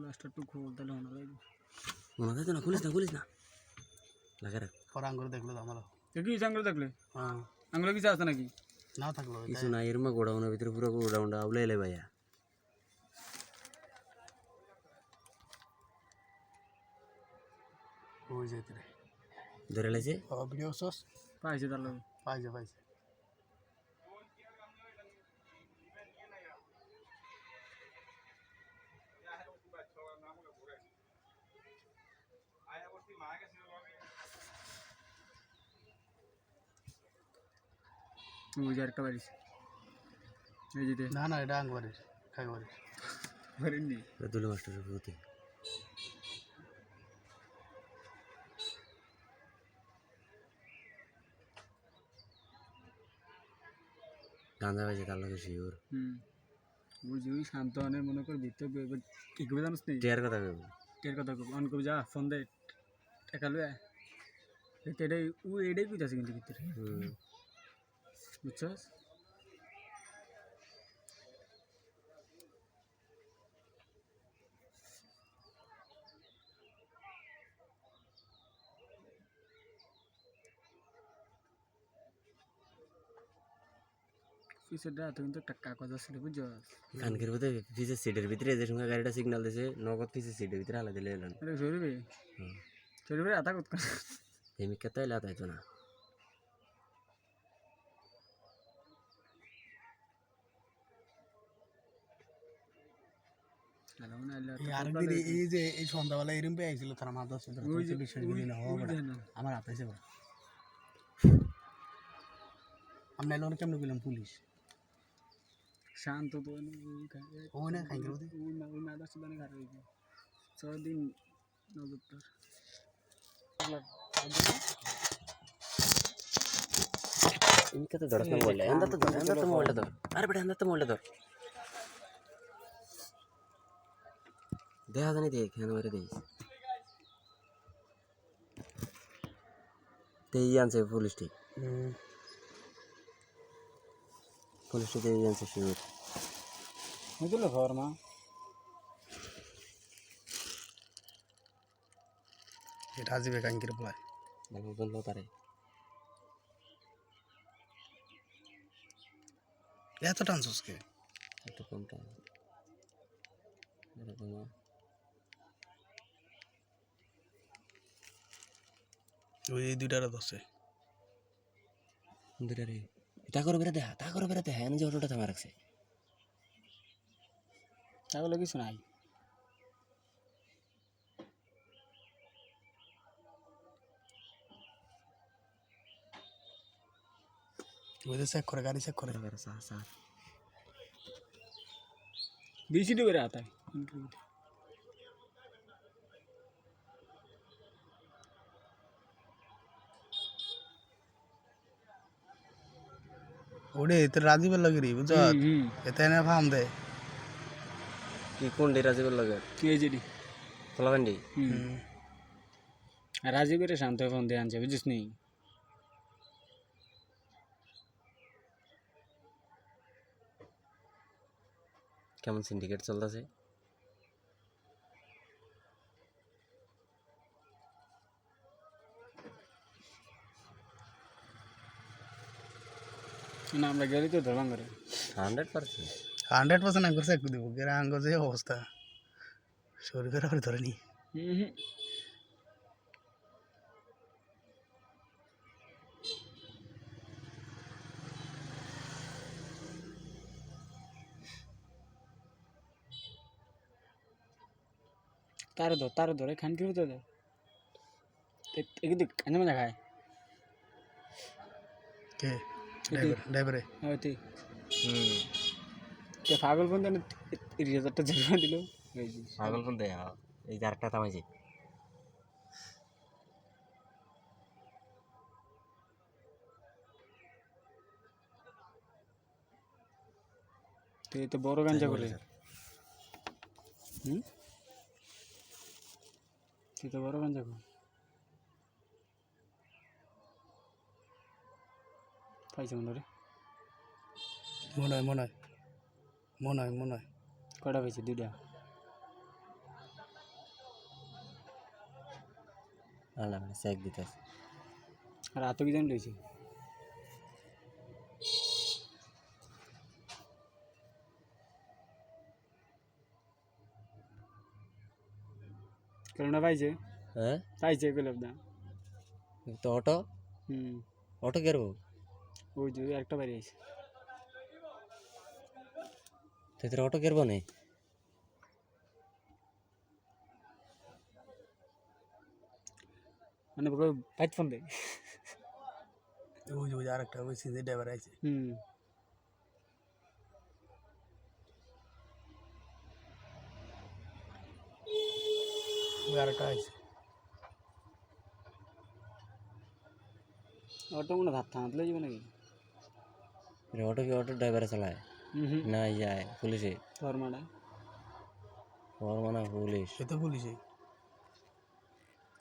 লাস্টটা একটু খোল তাহলে মনে হয় না, খুলিস না লাগা রাখ। পরে আঙ্গুর দেখলো তো আমারও। কি আঙ্গুল দেখলে? হ্যাঁ আঙ্গুলে কিছু আছে নাকি? না থাকলো কিছু না, এর মা গোডাউনের ভিতরে পুরো গোডাউনটা আউলে এলে ভাইয়া। ওই যাইতে রে ধরে লাইছে ভিডিও সস পাইছে তাহলে পাইছে ওই যে একটা বাড়িছে এই যে না না এটা আঙ্গুরের খাইবারের বাড়িনি দুলে মাস্টারের প্রতি গাঁজা বাজে তার লগে শিওর। বুঝি ওই শান্ত অনেক মনে কর ভিতরে কি করবে জানিস নি? টিয়ার কথা কইব, টের কথা কব অন কবি যা ফোন দে টাকা লয়ে এটাই ও এটাই কইতাছে কিন্তু ভিতরে বুঝছস? পিছের রাতে কিন্তু একটা কাগজ আসছিল বুঝছস? কানকের ভিতরে পিছের সিটের ভিতরে যে সঙ্গে গাড়িটা সিগন্যাল দিছে নগদ পিছের সিটের ভিতরে আলাদা দিলে এলেন এটা সরবে সরবে আতা কত এমি কথা এলে তাইতো না। আরেকদিন এই যে এই সন্ধ্যাবেলা এরম পেয়ে আইছিল তারা মাদ্রাস আমার হাতে এসে আমরা এলো কেমন গেলাম পুলিশ শান্ত তো ও না খাইছিল ওই মাদার সুদানে ঘাট হয়েছে 6 দিন নজর তোর এমি কথা ধরস না বললে এন্দার তো মোবাইলটা ধর। আরে বেটা এন্দার তো মোবাইলটা ধর, দেখা জানি দেখ কেন মেরে দিস তেই আনছে পুলিশ ঠিক তেই আনছে শিওর। বুঝলো ফর্মা এটা আজিবে কাঙ্কির বলায় ভালো বললো তারে এত টানসকে একটু কম টান এরকম ওই দুইটারে দছে দুটা রে তা করে বেড়ে দেখা এনে যে অটোটা থামা রাখছে তাহলে কিছু নাই ওই যে চেক করে গাড়ি চেক করে बीसी तो मेरा आता है ওরে তো রাজীবের লাগে রে বুঝছ এতে না ফাম দে কি কোন ডে রাজীবের লাগে এই যে ফলাকান্ডি রাজীবের শান্ত ফোন দিয়ে আনছে বুঝিস নি কেমন সিন্ডিকেট চলতেছে না আমরা গেলি তো ধরবাং করে 100% আঙ্গুর চেক দিব গেরা আঙ্গুর যে অবস্থা শরীরের আর ধরে নি तार दो रे खान की तो दे एक दिन खाने में खाए के ड्राइवर हां ती के पागल बंदे ने 30,000 টাকা জরিমানা দিল পাগল কোন দে এই যে আরেকটা থামাইছে তো বড় গাঞ্জা করে তুই তো বড় গাঞ্জা করে পাইছে মনে রে মনে হয় কটা কয়টা পাইছে দুইটা আল্লাহ মানে চেক দিতেছে আর এত কি জানি রয়েছে করোনা পাইছে হ্যাঁ পাইছে গোলাপ দা তো অটো হুম অটো কেরবো ওই যে একটা বাড়ি আছে তোর অটো কেরবো নেই মানে ওকে বাইক ফোন দে ওই যে আরেকটা ওই সিজে ড্রাইভার আছে হুম ওই আরেকটা আছে অটো মনে ভাত থামাতলে যাবে নাকি অটো কি অটো ড্রাইভারে চালায় হুম না যায় পুলিশে ফরমাটা ওর মানে পুলিশ সে তো পুলিশে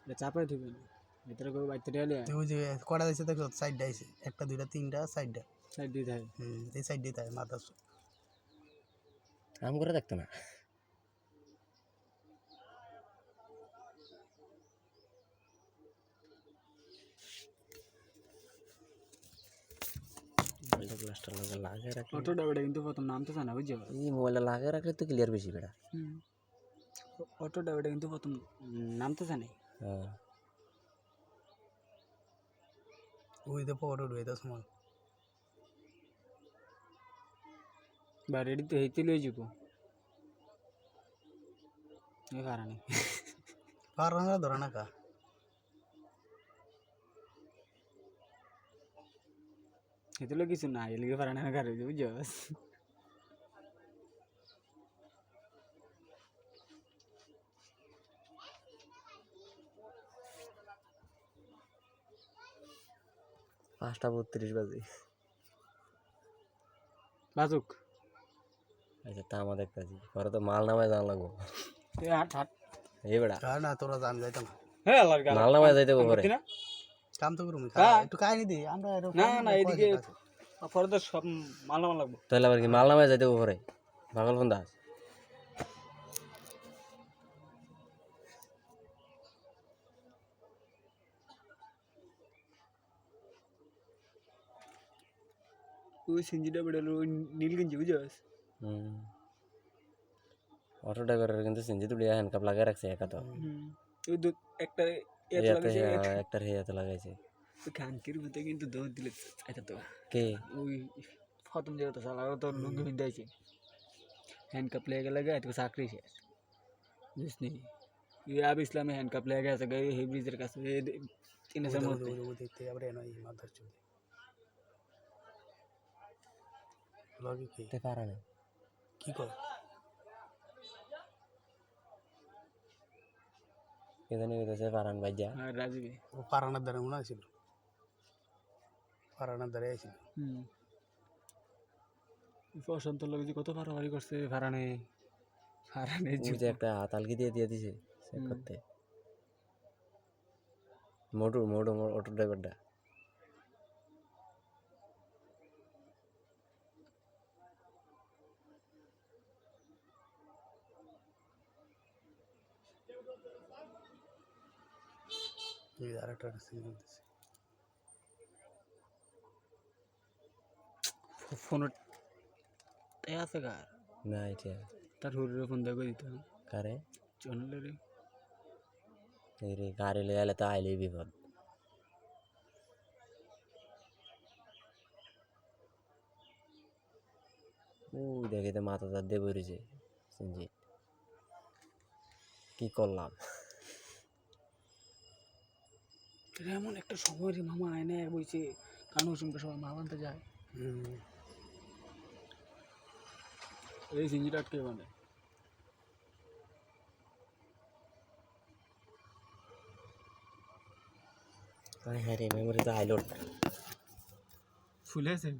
এটা চাপাই থাকবে না ভিতরে কেউ বাইতে ঢেলে ওই যে কটা দিয়েছে দেখো সাইডটা আছে একটা দুইটা তিনটা সাইডটা সাইড দিয়ে থাকে এই সাইড দিয়ে থাকে মাথা কাম করে দেখতো না মোবাইলটা গ্লাসটা লাগে রাখলে অটো ডাবেটা কিন্তু প্রথম নাম তো জানা বুঝছো এই মোবাইলটা লাগে রাখলে তো ক্লিয়ার বেশি বেড়া অটো ডাবেটা কিন্তু প্রথম নাম তো জানে হ্যাঁ ওই তো পকেট উঠবে তো সময় বা রেডি তো হইতে লই যাব এই কারণে পারনা ধরে না কা হইতে লই কিছু না এলিগে পারে না কারে বুঝছো পাঁচটা 32 বাজে বাজুক আচ্ছা তা আমাদের কাছে পরে তো মাল নামায় যাওয়া লাগবো এ হাট হাট এই বেড়া না তোরা জান যাইতো না হ্যাঁ আল্লাহর গাল মাল নামায় যাইতে পারে না কাম তো করুম হ্যাঁ। একটু কাহিনী দি আমরা না না এদিকে ফরদর সব মাল নামা লাগবে তাহলে আবার কি মাল নামায় যাইতে পারে পাগল ফোন দাস ওই সিঞ্জিটা বেড়ালো ওই নীলগঞ্জি বুঝছস অটো ড্রাইভারের কিন্তু সিঞ্জি তুলিয়া হ্যান্ডকাপ লাগিয়ে রাখছে একা তো ওই একটা এত লাগাইছে একটার হেয়াতে লাগাইছে ওই খানকির মধ্যে কিন্তু দৌড় দিলে এটা তো কে ওই প্রথম যেটা সালা ও তো লুঙ্গি বিন্দাইছে হ্যান্ডকাপ লেগে লাগে তো চাকরি শেষ বুঝনি ये अब इस्लाम में हैंडकप ले गया सके हे ब्रिजर का से तीन से मत দেখতে আবার এনো এই মাথার চুল লগে কি তে পারে না কি কর কেদানি কইতেছে পারান ভাইজা हां राजीव ও পারানার দ্বারা মনে আছিল পারানার দ্বারা আছিল বসন্ত লোক যে কত বাড়াবাড়ি করছে ফারানে ফারানে ওই যে একটা তালকি দিয়ে দিছে চেক করতে মোটর অটো ড্রাইভারটা এই আরেকটা সিঙ্গেল দিছে ফোন তাই আছে কার না এটা তার হুরে ফোন দেখো দিতে কারে চলে রে এই রে গাড়ি লয়ে আলে তো আইলেই বিপদ ও দেখে তো মাথা তার দিয়ে বেরিয়েছে সিঞ্জি কি করলাম এমন একটা সময় রে মামা আয়না বইছে কানু শুনতে সবাই মা বানতে যায় এই সিঞ্জিটা আটকে মানে হ্যাঁ রে মেমোরি তো আইলো ফুলে আছে